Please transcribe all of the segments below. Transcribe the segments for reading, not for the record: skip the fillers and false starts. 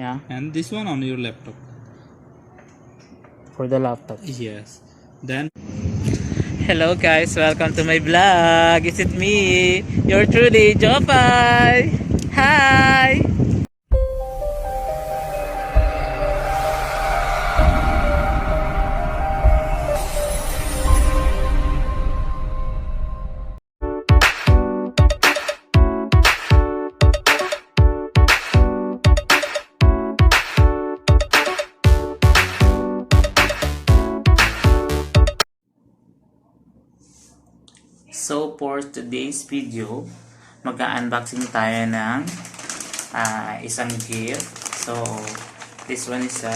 Yeah. And this one on your laptop. For the laptop. Yes. Then Hello guys, welcome to my vlog. Is it me? Your truly Jopay. Hi. So for today's video, mag-unboxing tayo ng isang gift. So this one is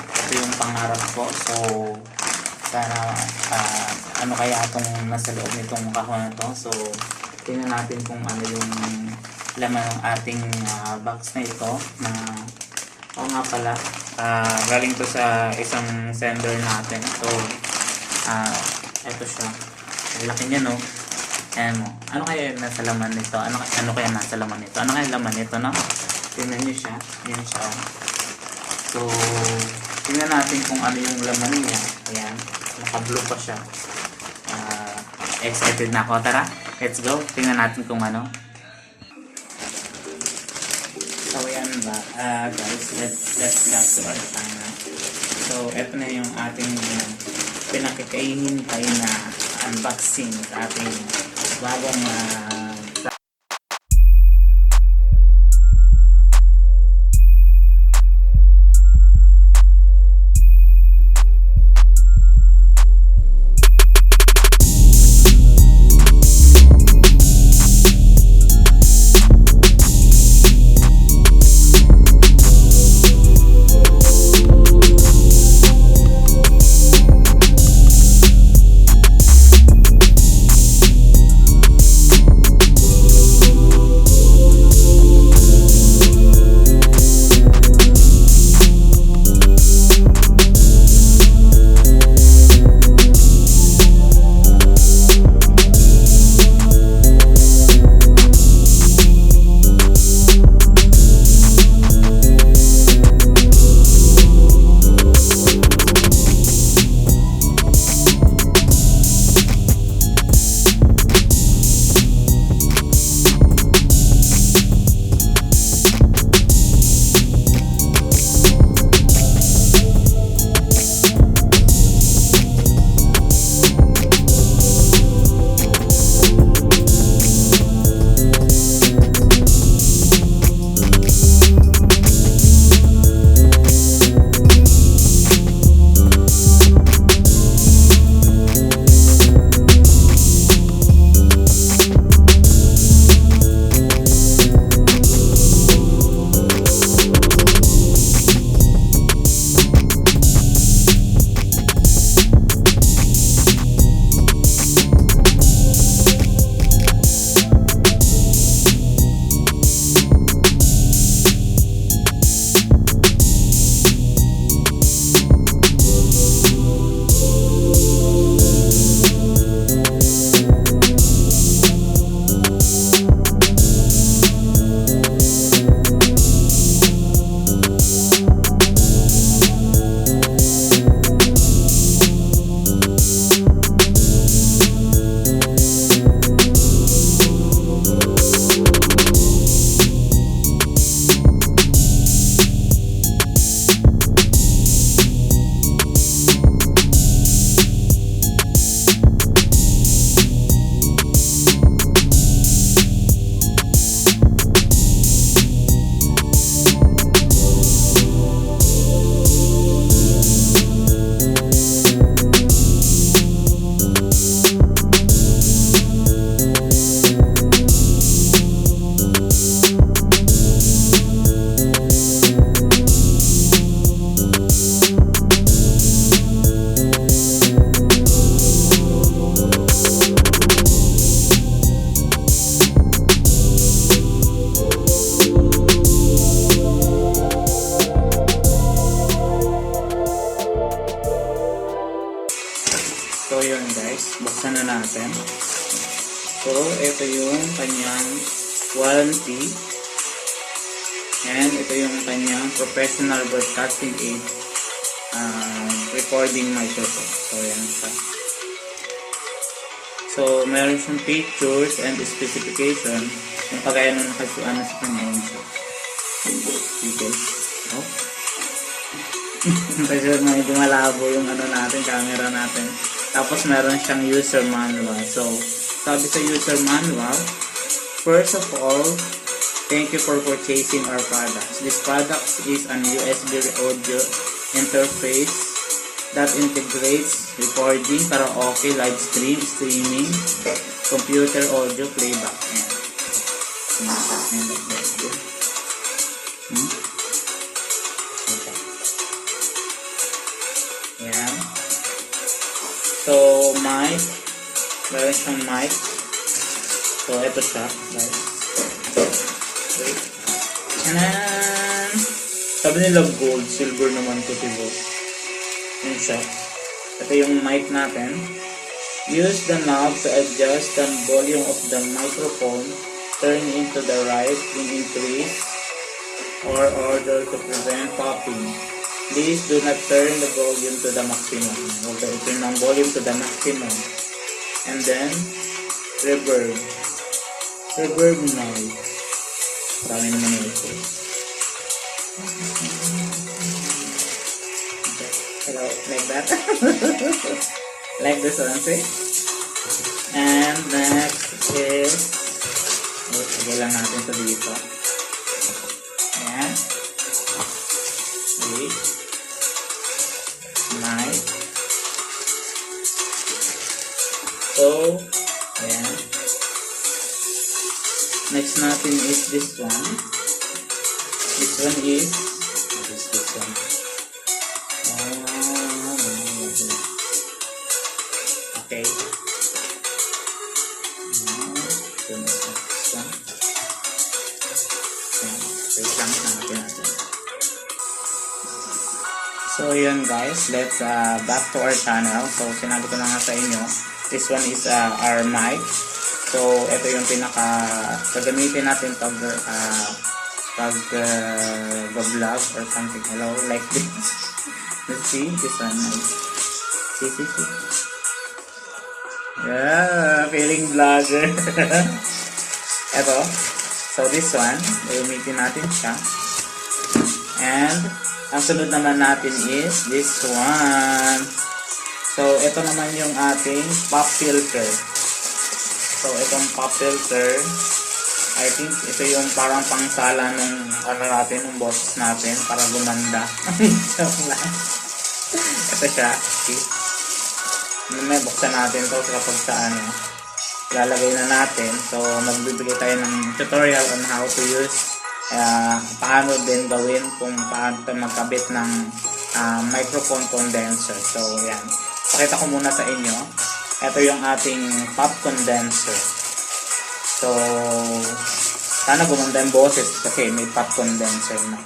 ito yung pangarap ko. So sana ano kaya itong nasa loob nitong kahon na to. So tingnan natin kung ano yung laman ng ating box na ito. Na oo nga pala, galing to sa isang sender natin. So ito siya. Ang laki niya, no? Ayan mo. Ano kaya nasa laman nito? Ano kaya nasa laman nito? Ano kaya laman nito, no? Tingnan niyo siya. Yan siya. So, tingnan natin kung ano yung laman niya. Ayan. Naka-blue pa siya. Excited na ako. Tara, let's go. Tingnan natin kung ano. So, ayan ba? Guys, let's back to our time. So, ito na yung ating pinakikahihintay na unboxing sa ating bagong natin. So, ito yung kanyang warranty. And ito yung kanyang professional broadcasting aid recording microphone. So, yan siya. So, meron siyang features and specification. Yung kagaya nung nakasuan na sa kanya yun siya. Okay. Oh. Kasi may dumalabo yung ano natin, camera natin. Tapos meron siyang user manual. So, sabi sa user manual, first of all, thank you for purchasing our products. This product is an USB audio interface that integrates recording, karaoke, live streaming, computer audio playback. Yan. So, mic. Meron siyang mic. So, ito siya, guys. Wait. Tanan! Sabi nila gold, silver naman to, diba? Yun siya. Ito yung mic natin. Use the knob to adjust the volume of the microphone. Turn into the right in increase or order to prevent popping. Please do not turn the volume to the maximum. Okay, turn ang volume to the maximum. And then, reverb. Reverb noise. Marami naman ito. Hello, like that. Like this one, see? And next is, lagay lang natin ito dito. Ayan. Okay. Nice. So, ayan. Next natin is this one. This one is, what is this one? Okay. So yun guys, let's back to our channel. So sinabi ko na nga sa inyo, this one is our mic. So ito yung pinaka gagamitin natin pag vlog or something. Hello, like this. Let's see, this one. See. Yeah, feeling vlogger. Ito. So this one, gagamitin natin siya. And ang sunod naman natin is this one. So, ito naman yung ating pop filter. So, itong pop filter, I think ito yung parang pangsala ng ano natin, ng boses natin para gumanda. Ito siya. See? May buksan natin to kapag sa ano. Lalagay na natin. So, magbibigay tayo ng tutorial on how to use paano din gawin kung paano magkabit ng microphone condenser. So, yan. Pakita ko muna sa inyo. Ito yung ating pop condenser. So, sana gumanda yung boses kasi may pop condenser na.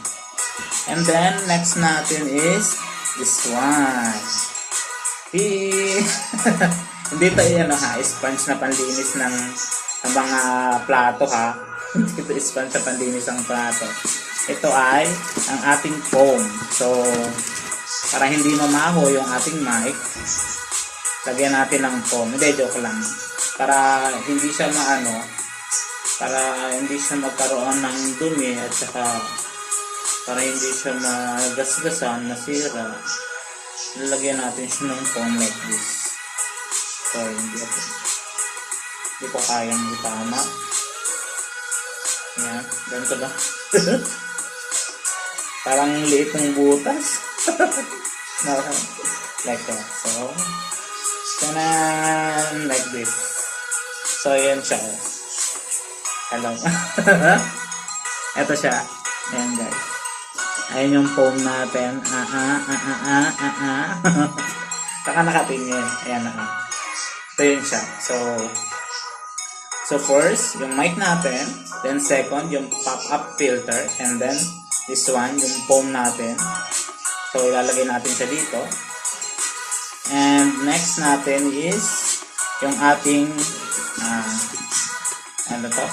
And then, next natin is this one. Hindi ito yan sponge na panlinis ng mga plato ha. Ito sponge na panlinis ng plato. Ito ay ang ating foam. So, para hindi mamaho yung ating mic, lagyan natin ng foam. Hindi, joke lang. Para hindi siya para hindi siya magkaroon ng dumi at saka para hindi siya magasgasan, masira. Lalagyan natin siya ng foam like this. Sorry, hindi ko kayang itama. Yan, ganito ba? Parang liit ng butas. No, like that. So, tanan, like this. So, yan siya. Hello. Ito siya. Ayan guys. Ayan yung foam natin. Saka nakatingin. Ayan na. Ito yun siya. So first, yung mic natin. Then second, yung pop-up filter. And then, this one, yung foam natin. So, ilalagay natin siya dito. And next natin is yung ating ano to?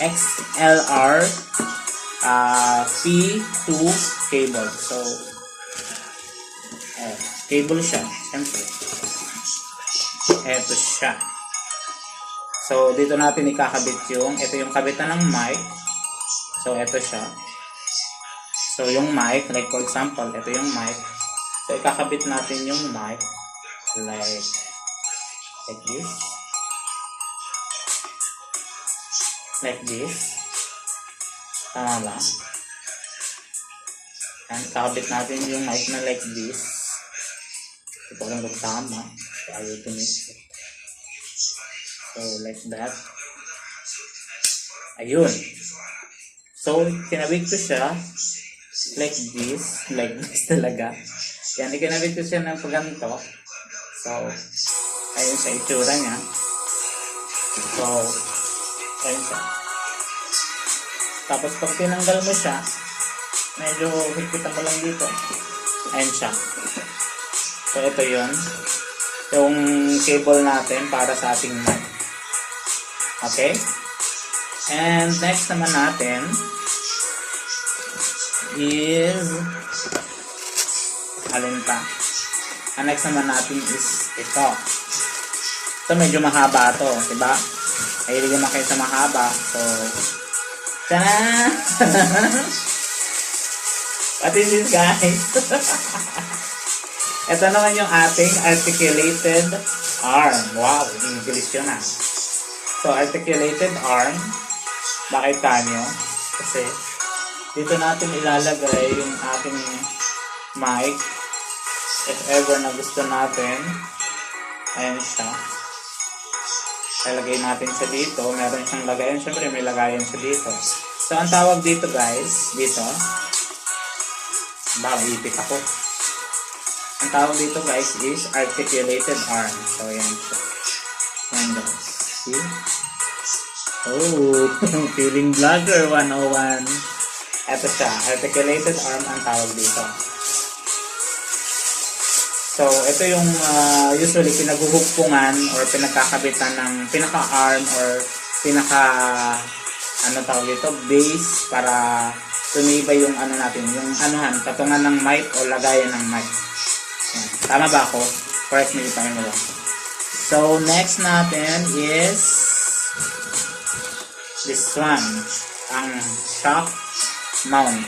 XLR P2 cable. So, cable siya. Siyempre. Ito siya. So, dito natin ikakabit ito yung kabitan ng mic. So, ito siya. So, yung mic, like for example, ito yung mic. So, ikakabit natin yung mic like this. Like this. Tama ba? Yan, ikakabit natin yung mic na like this. Ito ko lang kung tama. Ayaw to make it. So, like that. Ayun. So, kinabit ko siya like this. Like this talaga. Yan, ikinabit ko siya ng paganto. So, ayun sa itsura niya. So, ayun siya. Tapos, pag tinanggal mo siya, medyo higpitan mo lang dito. Ayun siya. So, ito yun. Yung cable natin para sa ating mic. Okay? And next naman natin is alin pa? Ang next naman natin is ito. Ito medyo mahaba to, diba? Mahilig naman kayo sa mahaba. So, tada! What is this, guys? Ito naman yung ating articulated arm. Wow, English yun ah. So, articulated arm. Bakit kanyo? Kasi, dito natin ilalagay yung ating mic. If ever na gusto natin. Ayan siya. Lalagay natin siya dito. Meron siyang lagayan. Siyempre, may lagayan siya dito. So, ang tawag dito guys, dito. Ipit ako. Ang tawag dito guys is articulated arm. So, yan siya. Yan guys. See? Oh, feeling vlogger 101. Ito siya. Articulated arm ang tawag dito. So, ito yung usually pinaguhugpungan or pinagkakabitan ng pinaka-arm or ano tawag dito, base para tumibay yung ano natin, yung anuhan, patungan ng mic o lagayan ng mic. Yan. Tama ba ako? Correct me if I'm wrong. So, next natin is this one. Ang shock mount.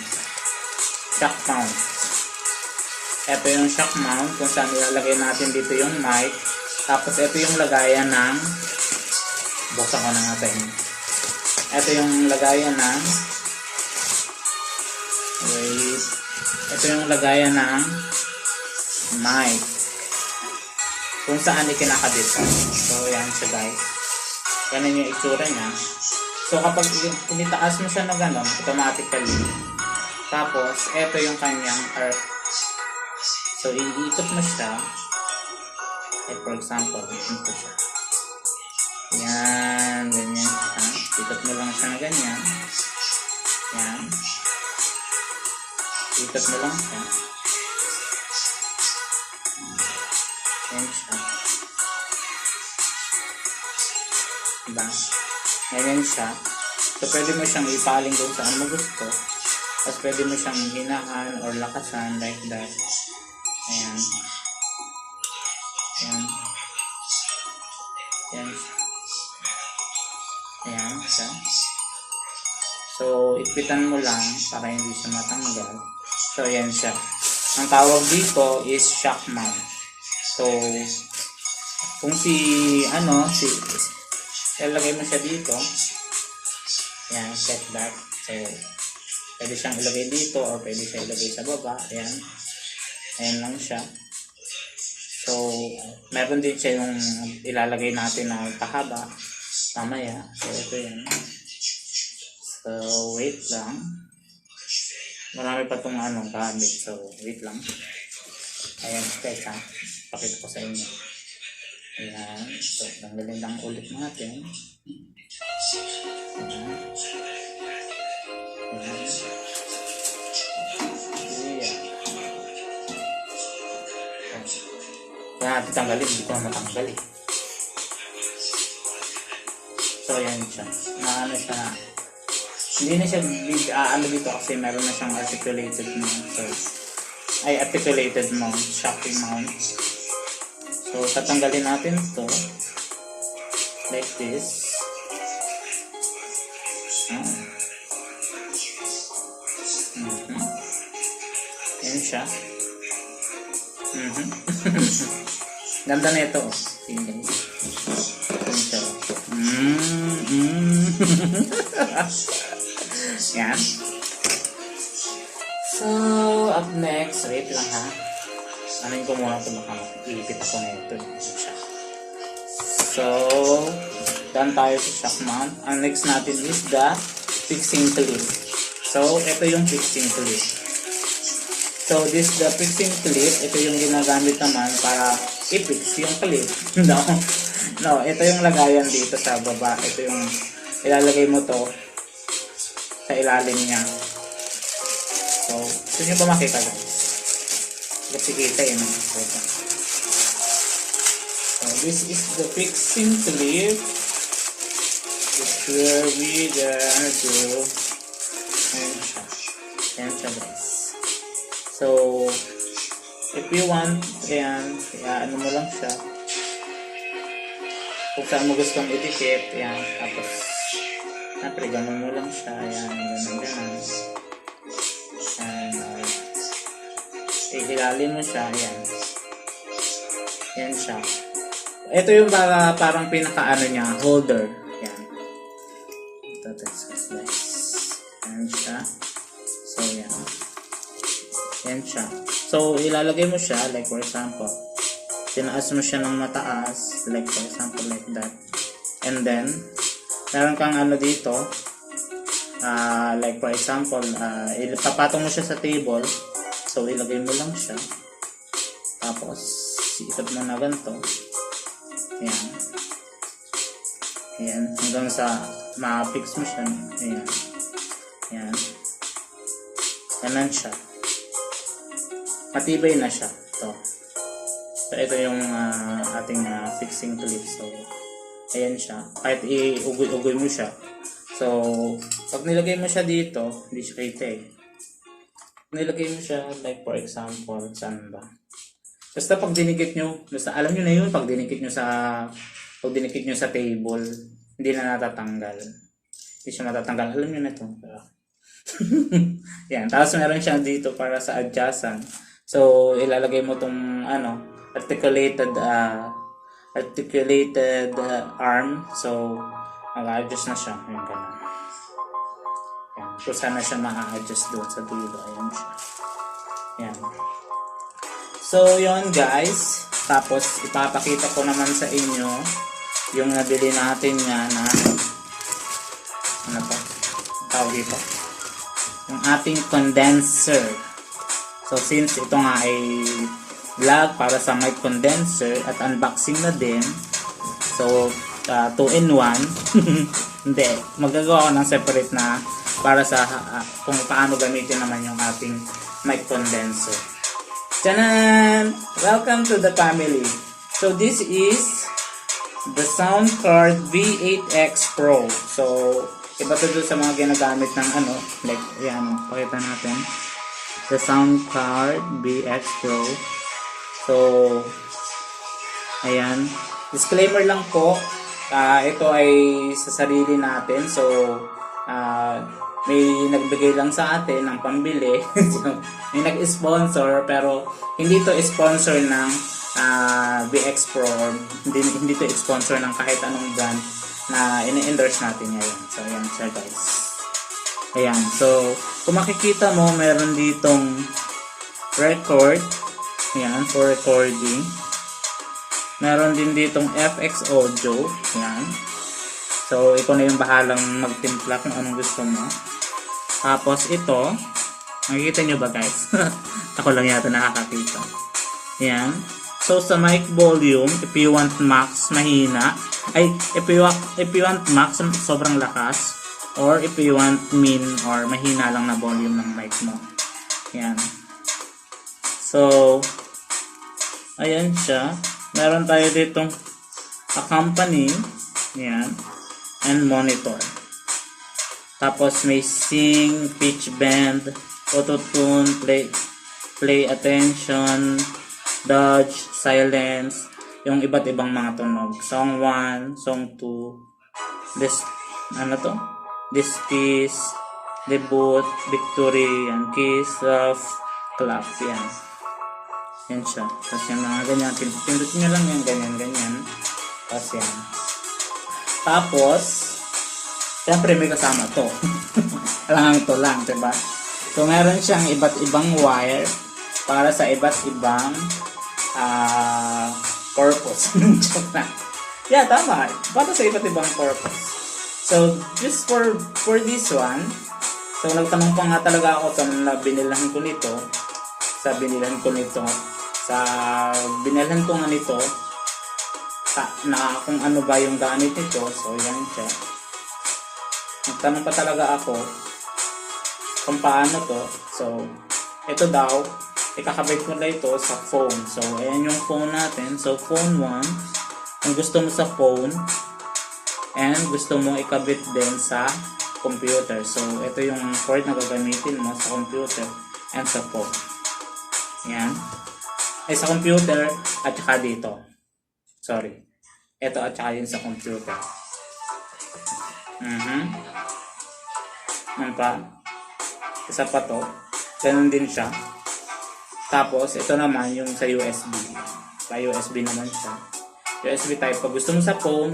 Shock mount. Ito yung shock mount kung saan ilalagay natin dito yung mic. Tapos ito yung lagayan ng buksan ko na nga sa inyo. Ito yung lagayan ng ito yung lagayan ng mic kung saan ikinakabit. So yan siya guys. Ganun yung itsura niya. So kapag initaas mo siya na gano'n, automatically. Tapos ito yung kanyang arc. So iikot mo siya. Like for example, ito siya. Yan, ganyan siya. Ikot mo lang siya na ganyan. Yan. Ikot mo lang siya. Yan siya. Diba? Ganyan siya. So, pwede mo siyang ipaling kung saan mo gusto. Tapos, pwede mo siyang hinaan or lakasan like that. Ayan. Ayan. Ayan siya. Ayan siya. So, ipitan mo lang para hindi siya matanggal. So, ayan siya. Ang tawag dito is shock mount. So, kung ilagay mo siya dito. Ayan, set that. So, pwede siyang ilagay dito or pwede siya ilagay sa baba. Ayan. Ayan lang siya. So, meron din siya yung ilalagay natin na pahaba. Mamaya. So, ito yan. So, wait lang. Marami pa itong gamit. So, wait lang. Ayan, teka. Pakita ko sa inyo. Ayan. So, tanggalin lang ulit natin. Ayan. Ayan. Kaya natin tanggalin. Hindi ko na matanggal eh. So, yan siya. Na ano siya. Hindi na siya ano dito kasi meron na siyang articulated mount. So, articulated mount, shocking mount. So, tatanggalin natin to like this. Yan siya. Ganda na ito. Yan siya. Yan. So, up next, wait lang ha. Anin ko muna ito, baka iipit ako na ito. So, done tayo sa shock mount. Ang next natin is the fixing clip. So, ito yung fixing clip. So, this the fixing clip. Ito yung ginagamit naman para i-fix yung clip. No, ito yung lagayan dito sa baba. Ito yung ilalagay mo to sa ilalim niya. So, gusto nyo ba makita guys? Kasi kita yun. So, this is the fixing clip. This is where we gonna do. Ayan siya guys. So, if you want, ayan, ano mo lang siya. Kung saan mo gustong itikip, ayan, tapos, napre, ganun mo lang siya, ayan, ganun. Ihilalin mo siya, ayan. Ayan siya. Ito yung parang pinaka-ano niya, holder. Ayan. Ito, guys. Ayan siya. So, ayan. Ayan siya. So, ilalagay mo siya, like for example, tinaas mo siya ng mataas, like for example, like that. And then, meron kang ano dito, like for example, ipapatong mo siya sa table. So, ilagay mo lang siya. Tapos, ikot mo na ganito. Ayan. Ayan. Hanggang sa ma-fix mo siya. Ayan. Ayan. Ganun siya. Matibay na siya. Ito. So, ito yung ating fixing clip. So, ayan siya. Kahit i-ugoy-ugoy mo siya. So, pag nilagay mo siya dito, hindi siya kita eh. Nilagay mo siya, like for example, saan ba? Basta pag dinikit nyo, basta alam nyo na yun, pag dinikit nyo sa table, hindi na natatanggal. Hindi siya matatanggal. Alam nyo na ito. Yan. Tapos meron siya dito para sa adjacent. So, ilalagay mo tong, articulated arm. So, mag-adjust na siya. Yung ganun. Kung saan na siya ma-adjust doon sa dulo. Ayan siya. Ayan. So, yun guys. Tapos, ipapakita ko naman sa inyo yung nabili natin nga na ano pa? Tawag dito. Yung ating condenser. So, since ito nga ay vlog para sa mic condenser at unboxing na din. So, 2-in-1. Hindi. Magagawa ko ng separate na para sa kung paano gamitin naman yung ating mic condenser. Tanan! Welcome to the family. So this is the Soundcard V8X Pro. So iba to doon sa mga ginagamit ng like yan, pakita natin. The Soundcard V8X Pro. So ayan, disclaimer lang po. Ito ay sa sarili natin. So may nagbigay lang sa atin ng pambili. May nag-sponsor pero hindi to sponsor ng VX Pro. Hindi to sponsor ng kahit anong brand na ini-endorse natin ngayon. So ayan siya guys. Ayan. So kung makikita mo meron ditong record. Ayan, for recording. Meron din ditong FX audio. Ayan. So, ikaw na yung bahalang magtimpla kung anong gusto mo. Tapos, ito. Nakikita nyo ba guys? Ako lang yata nakakakita. Ayan. So, sa mic volume, if you want max, mahina. If you want max, sobrang lakas. Or if you want min or mahina lang na volume ng mic mo. Ayan. So, ayan siya. Meron tayo ditong accompany. Ayan. and monitor. Tapos may sing, pitch bend, auto tune, play attention, dodge, silence, yung iba't ibang mga tunog. Song 1, song 2, this kiss, debut, victory, and kiss, love, clap, yan. Yan siya. Tapos yung mga ganyan, pindot nyo lang yung ganyan. Tapos yan. Tapos, siyempre may kasama to. Alam to lang, diba? So, meron siyang iba't ibang wire para sa iba't ibang purpose. Yeah, tama. Para sa iba't ibang purpose. So, just for this one, so nagtanong pa nga talaga ako sa binilhan ko nito, na kung ano ba yung gamit nito. So, yan siya. Nagtanong pa talaga ako kung paano to. So, ito daw, ikakabit mo na ito sa phone. So, ayan yung phone natin. So, phone 1, kung gusto mo sa phone, and gusto mo ikabit din sa computer. So, ito yung port na gagamitin mo sa computer and sa phone. Yan. Ay, sa computer at saka dito. Sorry. Ito at saka yun sa computer. Yan pa. Isa pa to. Ganun din siya. Tapos, ito naman yung sa USB. Sa USB naman siya. USB type. Pag gusto mo sa phone,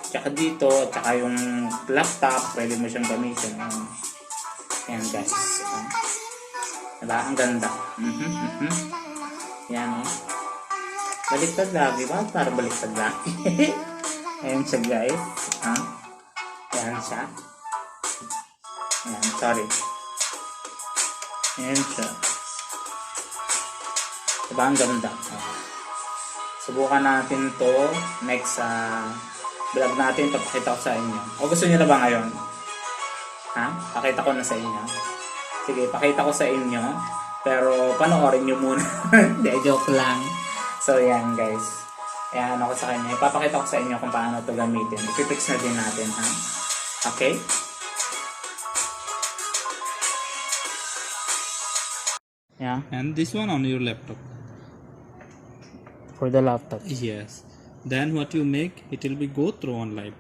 tsaka dito, at saka yung laptop, pwede mo siyang gamitin. Ayan guys. Diba? Ang ganda. Yan o. Baliktad lagi ba? Para baliktad lagi. Ayan siya guys. Ayan siya. Ayan, sorry. Ayan siya. Diba? Ang ganda. Subukan natin to next vlog natin, papakita ko sa inyo. O gusto niyo na ba ngayon? Pakita ko na sa inyo. Sige, pakita ko sa inyo. Pero panoorin nyo muna. Hindi, joke lang. So, yan guys. Ayan ako sa kanya. Ipapakita ko sa inyo kung paano ito gamitin. Ipipix na din natin, ha? Okay? Yeah. And this one on your laptop. For the laptop. Yes. Then what you make, it will be go through on live.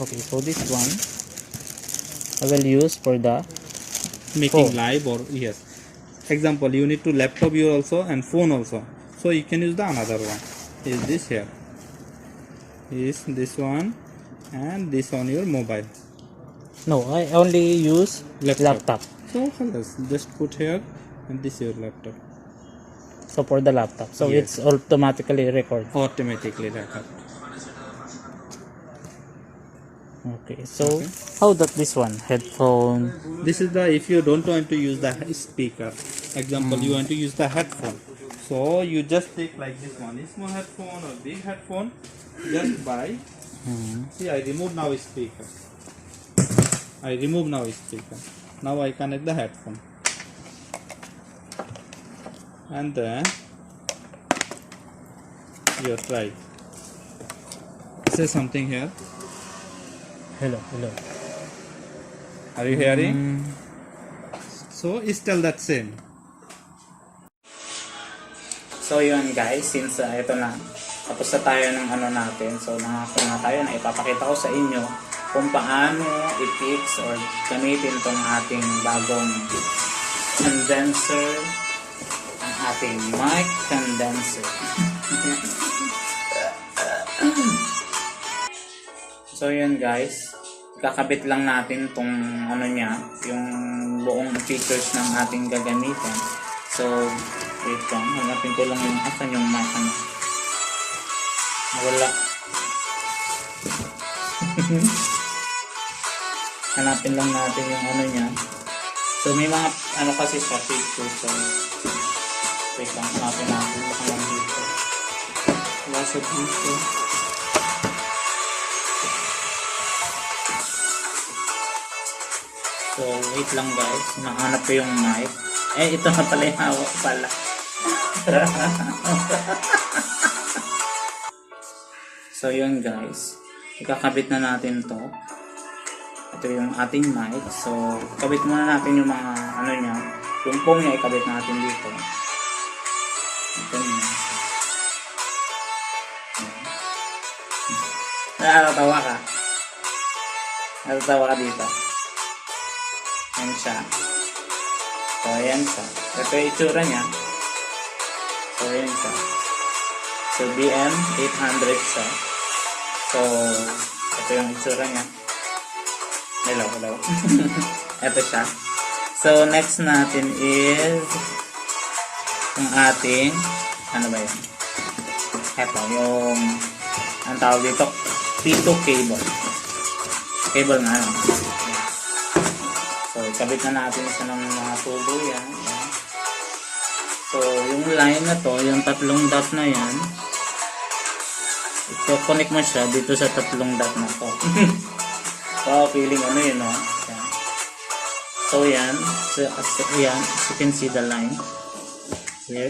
Okay, so this one I will use for the Making phone. live or yes. Example, you need to laptop you also and phone also. So you can use the another one. Is this here? Is this one and this on your mobile. No, I only use laptop. So just put here and this your laptop. So for the laptop. So Yes. it's automatically record. Automatically record. Okay, so how that this one? Headphone. This is the if you don't want to use the speaker. Example, you want to use the headphone. So you just take like this one, small headphone or big headphone. Just buy. See, I remove now speaker. Now I connect the headphone. And then you try. Say something here. Hello. Are you hearing? So it's still that same. So yun guys, since ito na, tapos na tayo ng ano natin. So nangako na tayo na ipapakita ko sa inyo kung paano i-fix or gamitin tong ating bagong condenser, ang ating mic condenser. So yun guys, kakabit lang natin tong ano niya, yung buong features ng ating gagamitin. So wait lang, hanapin ko lang yung asan yung mic ano. Wala. Hanapin lang natin yung ano niya. So may mga ano kasi sa features. So wait lang, hanapin natin. Baka lang dito. Wala sa dito. So, wait lang guys. Nahanap ko yung mic. Ito na pala yung hawak pala. So, yun guys. ikakabit na natin to. Ito yung ating mic. So, kabit muna natin yung mga ano niya. Yung pong niya, ikabit natin dito. Ito niya. Natatawa ka. Natatawa ka dito. Ayan siya. So, ayan siya. Ito yung itsura niya. So, ayan siya. So, BM800 siya. So, ito yung itsura niya. Hello. Ito siya. So, next natin is yung ating, ano ba yun? Ito, yung, ang tawag dito, P2 cable. Cable na, ano? So, kabit na natin siya ng mga tubo yan. So, yung line na to, yung tatlong dot na yan, ito, connect mo siya dito sa tatlong dot na to. Wow, feeling ano yun, no? Yan. So, yan. So, yan. As you can see the line. Here.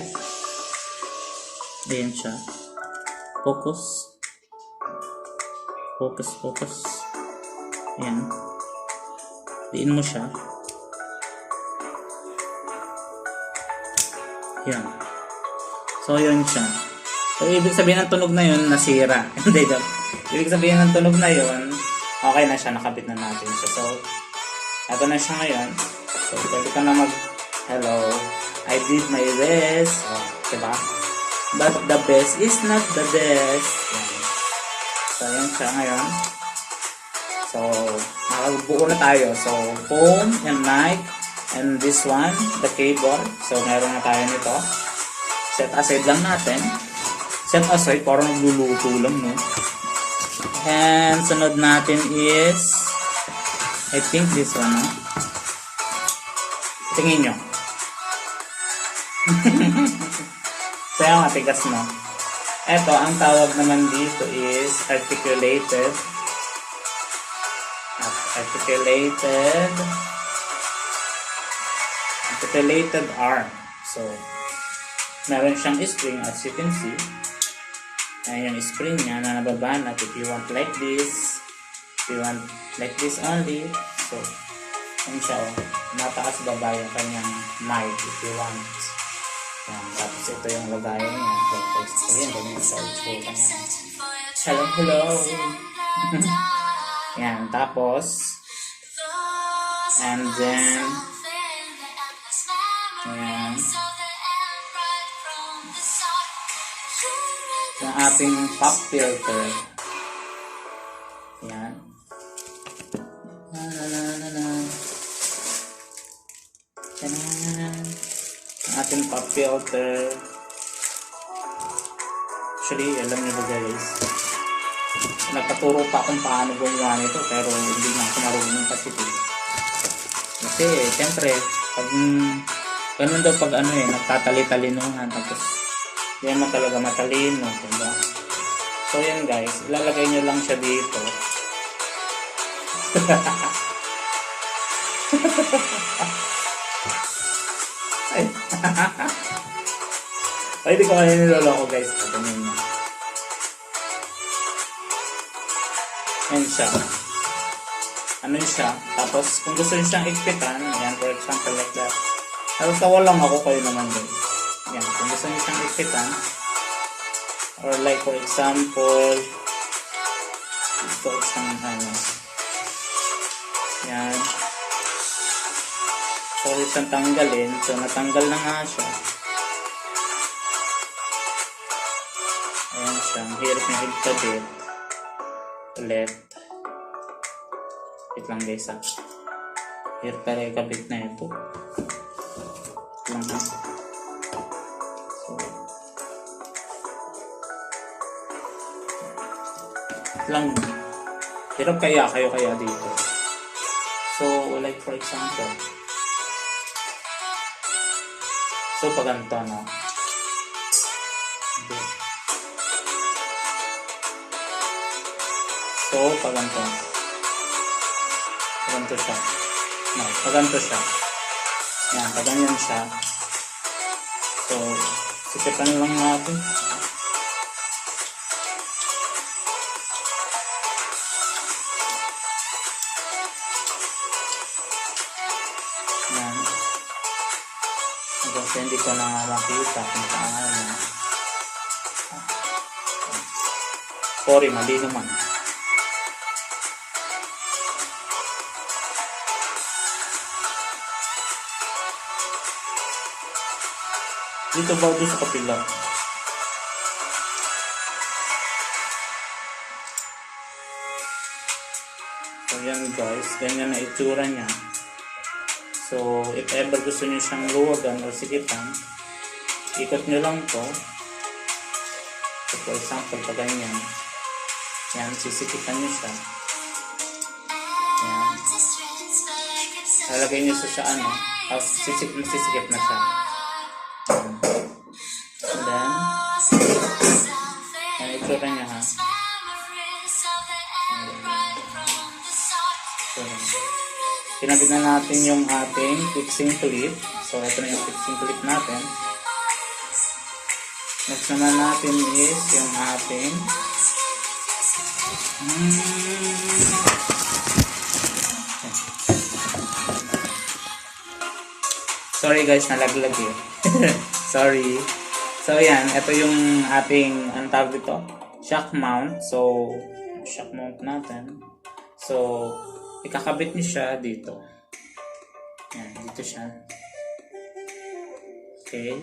Ayan siya. Focus. Focus. Ayan. Diin mo siya. Yan. So, yun siya. So, ibig sabihin ng tunog na yun, nasira. Hindi, joke. Ibig sabihin ng tunog na yun, okay na siya, nakabit na natin siya. So, ito na siya ngayon. So, pwede ka na hello, I did my best. Oh, diba? But the best is not the best. Yan. So, yan siya ngayon. So, nakabuo na tayo. So, phone and mic and this one, the cable. So, meron na tayo nito. Set aside lang natin. Set aside, parang nagluluto lang, no? And sunod natin is, I think this one, no? Tingin nyo. So, yung matigas, no? Ito, ang tawag naman dito is articulated arm. So, meron siyang spring as you can see. Ayan yung spring niya na nababanat. If you want like this, if you want like this only, so, yun siya, oh. Mataas baba yung kanyang mic if you want. Yan. Tapos ito yung lagayan niya. Tapos, ayan, ganyan sa upo kanya. Hello. Yan, tapos, and then, ayan, yung ating pop filter. Yan. Tanan. Ang ating pop filter. Actually, alam niyo ba guys, nagpaturo pa kung paano gumawa nito pero hindi na ako marunong kasi siyempre pag ganun daw pag ano nagtatali-talinuhan tapos hindi mo talaga matalino, diba? So yan guys, ilalagay nyo lang siya dito. Ay. Ay, di ko kaya niloloko guys. Ganyan nyo. Yan siya. Ano siya? Tapos kung gusto nyo siyang ikpitan, yan, for example like that. Tapos tawalang ako kayo naman guys. Yan, kung gusto nyo siyang ikpitan, or like for example, gusto ko siyang ano. Yan. So, isang tanggalin. So, natanggal na nga siya. Ayan siya. Ang hirap niya ikabit. Ulit. Wait lang guys ha. Hirap pala ikabit na ito. Wait lang ha. So, wait lang. Hirap kayo kaya dito. So, like for example, so, pag ganito, no? Okay. So, pag ganito. Pag ganito siya. No, pag ganito siya. Yan, pag ganyan siya. So, sisipan lang natin. So, hindi ko na makita kung saan. Sorry, mali naman. Dito ba doon sa kapila? So yan guys, ganyan na itsura niya. So if ever gusto niyo siyang luwagan o sikitan, ikot nyo lang to. So for example, pag ganyan, yan, sisikitan nyo siya. Yan. Lalagay nyo siya sa ano, tapos sisikip na siya. And then, yan, itsura niya ha. So, kinabit na natin yung ating fixing clip. So, ito na yung fixing clip natin. Next naman natin is yung ating sorry guys, nalaglag eh. Sorry. So, yan. Ito yung ating, ang tawag dito, shock mount. So, shock mount natin. So, ikakabit niyo siya dito. Yan, dito siya. Okay.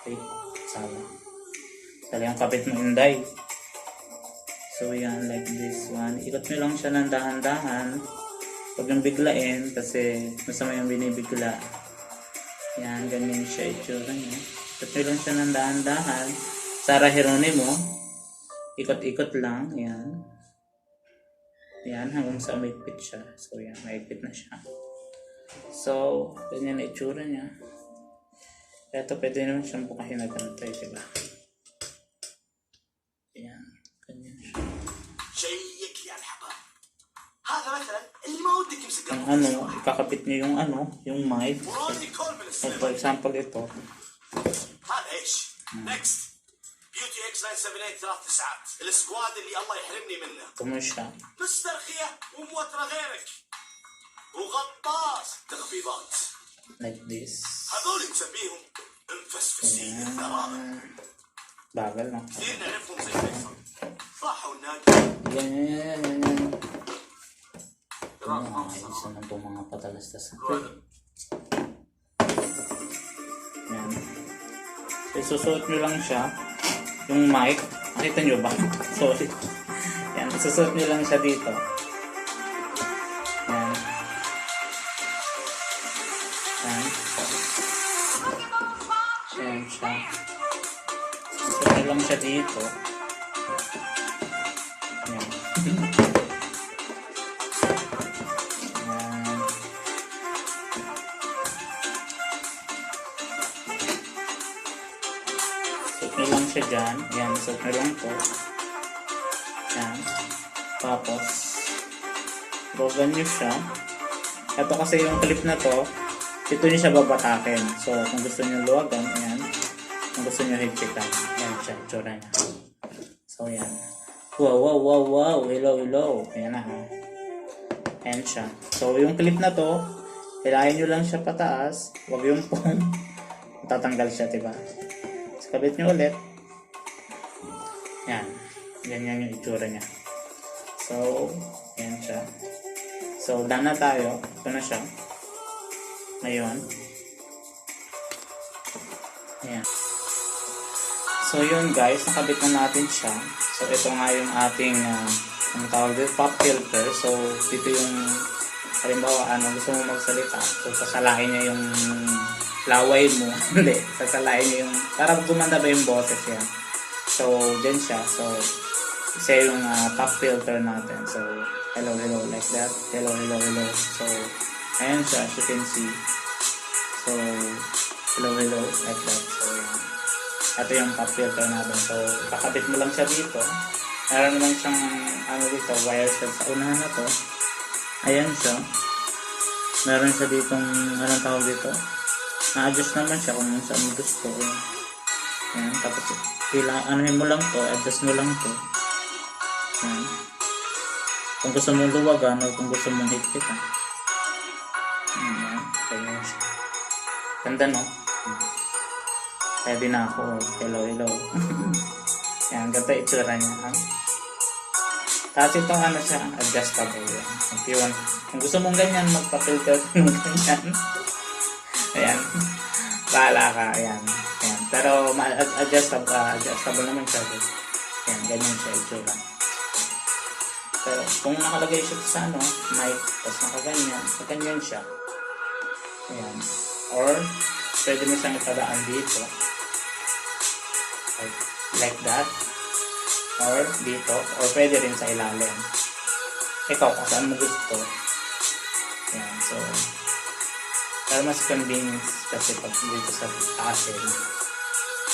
Okay. Sala yung kabit mo, Inday. So, yan, like this one. Ikot nyo lang siya ng dahan-dahan. Huwag yung biglain kasi masama yung binibigla. Yan, ganyan siya itsura niya. Ikot nyo lang siya ng dahan-dahan. Sarah Geronimo. Ikot-ikot lang. Yan. Yan, hanggang sa maigpit siya. So, yan, maigpit na siya. So, ganyan na itsura niya. Ito, pwede naman siyang bukahin na ganito, diba? Yan, ganyan siya. Ang ano, ikakapit niyo yung ano, yung mic. So, for example, ito. Next. بيوتي اكس 978 3 ساعات السكواد اللي الله يحرمني منه Kumusya. مسترخية وموترة غيرك وغطاس تخفيضات Like this. هذول نسميهم مفسفسين الثراء Bagal na. كثير نعرفهم زي فيصل راحوا النادي Yan. Ayos naman itong mga patalastas. Yan. Isusuot nyo lang siya. Yung mic. Nakita nyo ba? Sorry. Yan. Isusuot nyo lang siya dito. Yan. Yan. Yan siya. Isusuot nyo lang siya dito. Yan. Yan. Suot nyo lang siya dyan. Yan, suot nyo lang to. Yan. Tapos, rogan nyo siya. Ito kasi yung clip na to, dito nyo siya babatakin. So, kung gusto nyo luwagan, yan. Kung gusto nyo higpitan, yan siya, itsura niya. So, yan. Wow, wow, wow, wow. Hello, hello. Ayan na, ha. Ayan siya. So, yung clip na to, hilahin nyo lang siya pataas. Huwag yung phone. Tatanggal siya, diba? So, kabit nyo ulit. Yan. Ganyan yung itsura niya. So, yan siya. So, done na tayo. Ito na siya. Ngayon. Ayan. So, yun guys. Nakabit na natin siya. So, ito nga yung ating ang tawag dito, pop filter. So, dito yung halimbawa, gusto mo magsalita. So, sasalain niya yung laway mo. Hindi. Sasalain niya yung para gumanda ba yung boses yan. So, dyan siya. So, isa yung pop filter natin. So, hello, hello, like that. Hello, hello, hello. So, ayan siya, as you can see. So, hello, hello, like that. So, yan. Ito yung pop filter natin. So, kakabit mo lang siya dito. Meron naman siyang, dito, wire siya sa unahan na to. Ayan siya. Meron siya ditong, anong tawag dito? Na-adjust naman siya kung saan mo gusto. Ayan, tapos, anuhin mo lang to, adjust mo lang to. Ayan. Kung gusto mong luwagan o kung gusto mong higpitan. Ayan, kaya siya. Ganda, no? Ready na ako. Hello, hello. Yan, ganito itsura niya. Ha? Tapos itong ano siya, adjustable. Yan. If you want, kung gusto mong ganyan, magpa-filter ng ganyan. Ayan. Bahala ka. Ayan. Ayan. Pero adjustable naman siya. Ayan, ganyan siya itsura. Pero kung nakalagay siya sa ano, mic, tapos nakaganyan siya. Ayan. Or, pwede mo siyang ipadaan dito. Like that. Or dito. Or pwede rin sa ilalim. Ikaw, kung saan mo gusto. Ayan. So, pero mas convenience kasi pag dito sa akin.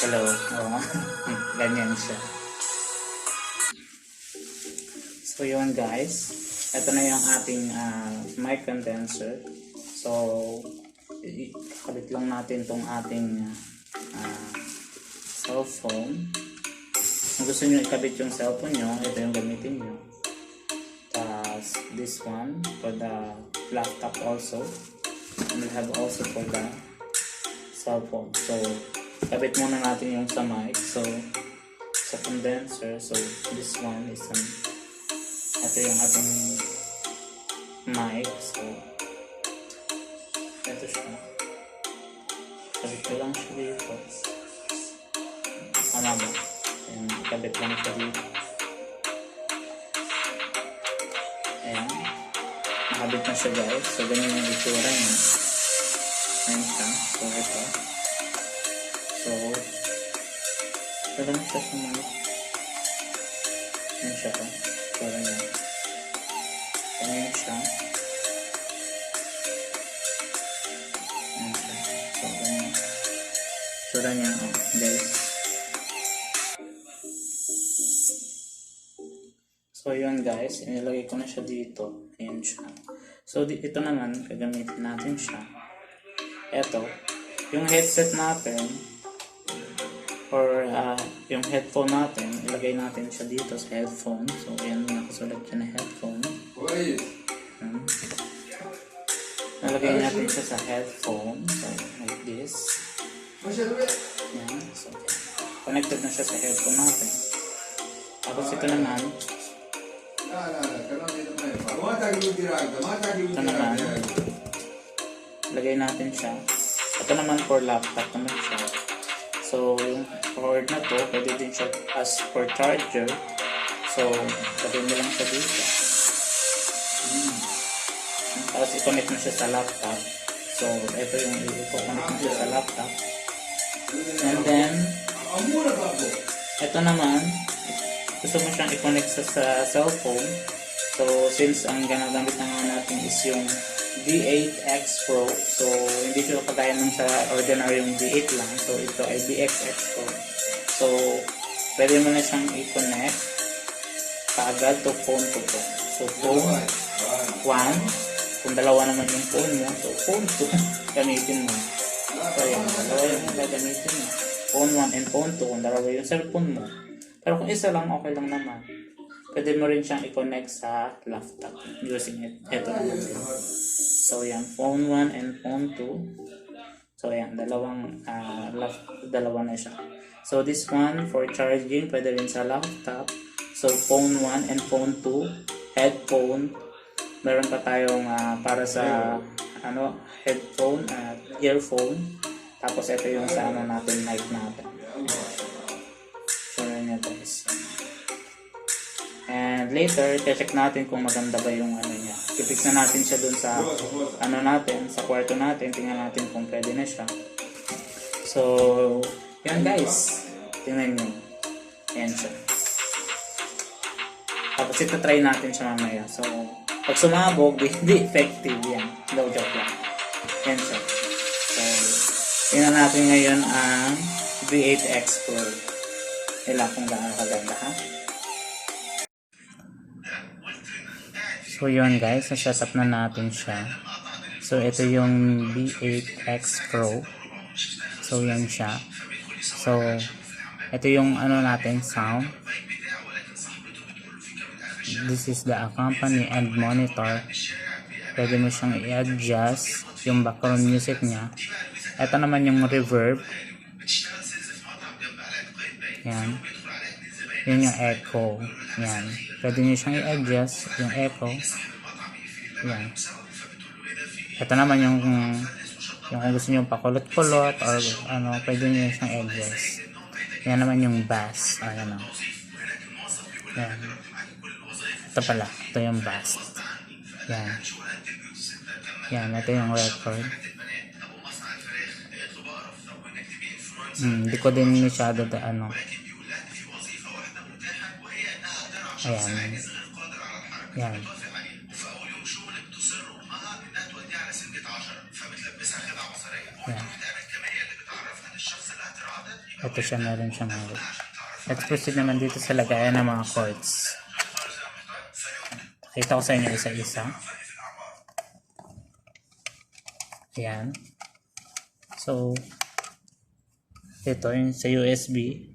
Hello. Oo. Ganyan siya. So, yun guys. Ito na yung ating mic condenser. So, ikabit lang natin tong ating cellphone. Kung gusto nyo ikabit yung cellphone nyo, ito yung gamitin nyo. Tapos, this one for the laptop also. And we have also for the cellphone. So, ikabit muna natin yung sa mic. So, sa condenser. So, this one is ito yung ating mic. So, ito siya. Kabit ko lang siya dito. Ano ba? Ayan, kabit lang siya dito. Ayan. Nakabit na siya guys. So, ganyan yung itsura niya. Ayan siya. So, ito. So, ito lang siya sa mic. Ayan siya to. Itsura niya. Ayan siya. Itsura niya, guys. So, yun guys. Inilagay ko na siya dito. Ayan siya. So, ito naman, gagamitin natin siya. Ito. Yung headset natin, or yung headphone natin, ilagay natin siya dito sa headphone. So, ayan, nakasulat siya na headphone. Nalagay natin siya sa headphone. So, like this. Yan. So, connected na siya sa headphone natin. Tapos ito naman. Ito naman. Lagay natin siya. Ito naman for laptop naman siya. So, yung cord na to, pwede din siya as for charger. So, lagay mo lang siya dito. Tapos i-connect mo siya sa laptop. So, ito yung i-connect mo siya sa laptop. And then, ito naman, gusto mo siyang i-connect sa cellphone. So, since ang ginagamit na nga natin is yung D8X Pro. So, hindi siya kagaya ng sa ordinary yung D8 lang. So, ito ay DXX Pro. So, pwede mo na siyang i-connect kaagad to phone to phone. So, phone 1. Kung dalawa naman yung phone mo, so phone 2 gamitin mo. So, yan. Dalawa yung gagamitin mo. Phone 1 and phone 2 kung dalawa yung cellphone mo. Pero kung isa lang, okay lang naman. Pwede mo rin siyang i-connect sa laptop using it. Ito naman din. So, yan. Phone 1 and phone 2. So, yan. Dalawa na siya. So, this one for charging, pwede rin sa laptop. So, phone 1 and phone 2. Headphone. Meron pa tayong para sa headphone at earphone. Tapos, ito yung sa natin, mic natin. So, yan guys. And later, check natin kung maganda ba yung niya. I-fix na natin siya dun sa natin, sa kwarto natin. Tingnan natin kung pwede na siya. So, yan guys. Tingnan nyo. Yan siya. Tapos ito try natin siya mamaya. So, pag sumabog, hindi effective yan. No joke lang. Yan siya. So, tingnan natin ngayon ang V8X Pro. Nila kung gaano kaganda ha. So yun guys, na-setup na natin siya. So ito yung V8X Pro. So yan siya. So ito yung natin sound. This is the accompany and monitor. Pwede mo siyang i-adjust yung background music niya. Ito naman yung reverb. Yan. Yun yung echo. Yan. Pwede nyo siyang i-adjust yung echo. Yan. Ito naman yung kung gusto nyo pakulot-kulot or ano, pwede nyo siyang i-adjust. Yan naman yung bass. Ayan o. Yan. Ito pala. Ito yung bass. Yan. Yan. Ito yung record. Hindi ko din masyado ano. Ayan. Yan. Yan. Ito siya, meron siyang hawak. Let's proceed naman dito sa lagayan ng mga chords. Kita ko sa inyo isa-isa. Ayan. So, ito yung sa USB.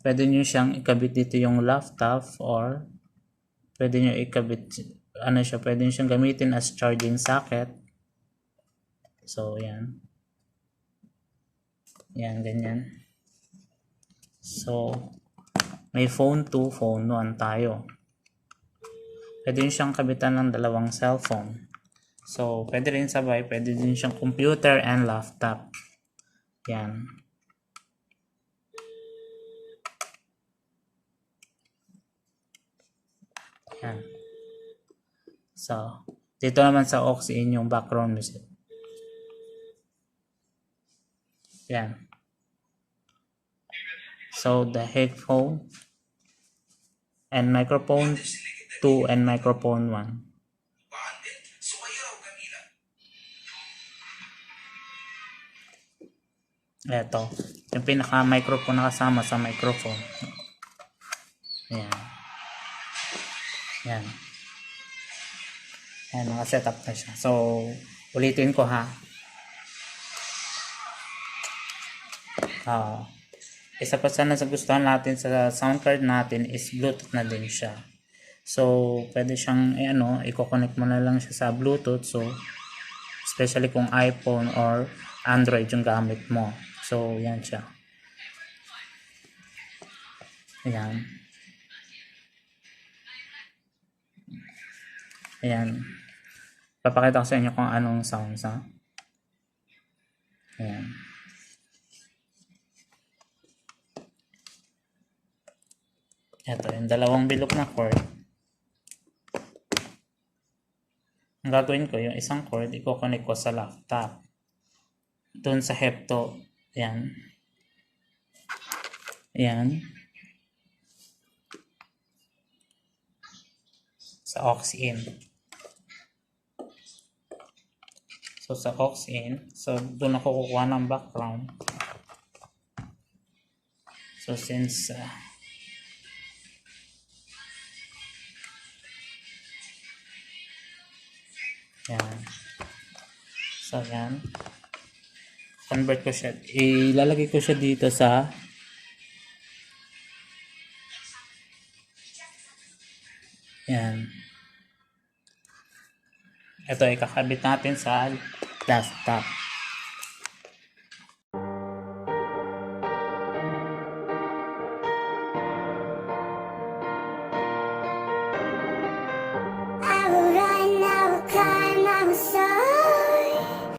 Pwede nyo siyang ikabit dito yung laptop or pwede nyo ikabit, ano siya, pwede nyo siyang gamitin as charging socket. So, yan. Yan, ganyan. So, may phone 2, phone 1 tayo. Pwede nyo siyang kabitan ng dalawang cellphone. So, pwede rin sabay, pwede din siyang computer and laptop. Yan. Yan. So, dito naman sa aux in yung background music. Yan. So, the headphone and microphone 2 and microphone 1. Ito. Yung pinaka-microphone na kasama sa microphone. Yan. Yan. Yan, naka-setup na siya. So, ulitin ko ha. Isa pa sana sa gustuhan natin sa sound card natin is Bluetooth na din siya. So, pwede siyang, i-connect mo na lang siya sa Bluetooth. So, especially kung iPhone or Android yung gamit mo. So, yan siya. Ayan. Ayan. Papakita ko sa inyo kung anong sounds, ha. Ayan. Ito, yung dalawang bilog na cord. Ang gagawin ko, yung isang cord, i-connect ko sa laptop. Doon sa hepto. Ayan. Ayan. Sa aux in. So, sa aux in. So, doon ako kukuha ng background. So, since yan. So, yan. Convert ko siya. Ilalagay ko siya dito sa yan. Ito, ikakabit natin sa laptop.